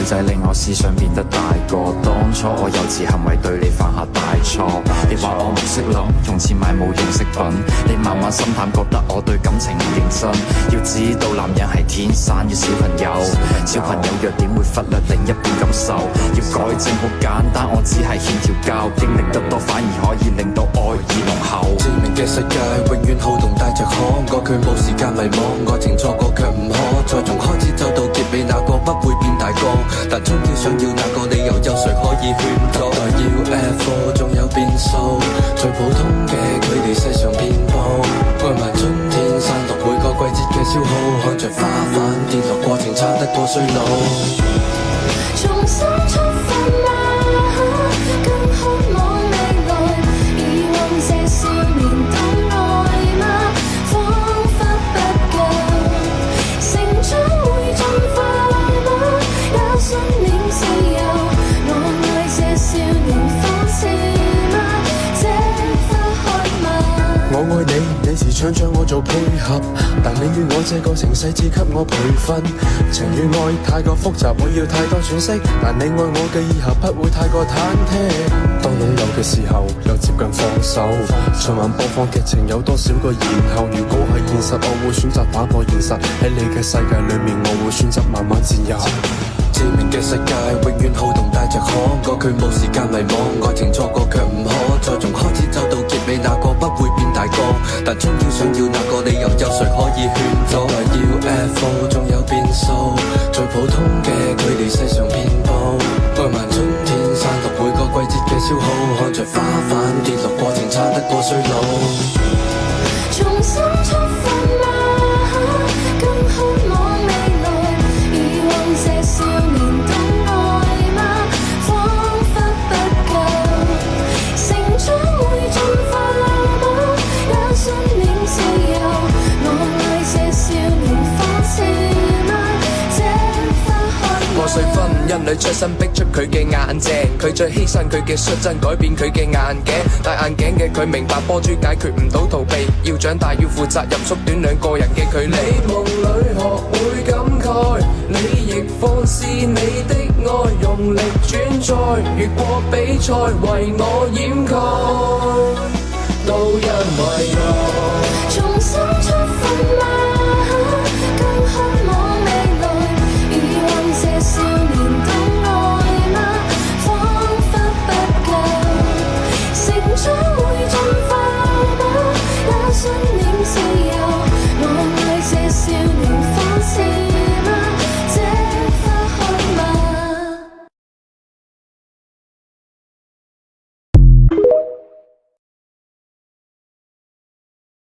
仔令我思想變得大個。當初我幼稚行為對你犯下大錯，你話我唔識諗，用錢買冇用飾品，你慢慢心淡，覺得我對感情唔認真。要知道男人係天生嘅小朋友，小朋友弱點會忽略另一半感受。要改正好簡單，我只係欠條教，經歷得多反而可以令到愛意濃厚。致命嘅世界永遠好動帶着可愛，佢冇時間迷惘，愛情錯過卻唔可再從開始走到結尾，那個不會變大個，但終於想要那個理由，有誰可以勸阻？待要 F4 仲有變數，最普通嘅佢哋世上遍佈，愛埋春天散落每個季節嘅消耗，看着花瓣跌落過程差得過衰老。重新出發嗎？更渴望未來，以往這少年懂愛嗎？彷彿不夠，成長會進化嗎？也信念自由，我愛這少年仿似嗎？這花開嗎？我愛你，你時常將我做配合，但你與我這個城市只給我培訓。情與愛太過複雜，我要太多詮釋，但你愛我嘅以後不會太過忐忑。當擁有嘅時候，又接近放手。循環播放劇情有多少個然後？如果係現實，我會選擇打破現實。喺你嘅世界裏面，我會選擇慢慢佔有。致命嘅世界永遠好動帶着可愛，佢冇時間迷惘，愛情錯過卻唔可再從開始走到結尾，那個不會變大個，但終要想要那個理由，有誰可以勸阻？來要 F4 仲有變數，最普通嘅距離世上遍佈，愛埋春天散落每個季節嘅消耗，看着花瓣跌落過程差得過衰老。重新出發嗎？更渴望未來，以往這少年懂愛嗎？彷彿不夠，成長會進化嗎？也信念自由，我愛這少年仿似嗎？這花開嗎？破碎婚姻裏出身逼出佢嘅眼鏡，佢最犧牲佢嘅率真改變佢嘅眼鏡，戴眼鏡嘅佢明白波珠解決唔到逃避，要長大要負責任，縮短兩個人嘅距離。你夢裏學會感慨，你亦放肆你的愛，用力轉載，越過比賽為我掩蓋，都因為愛。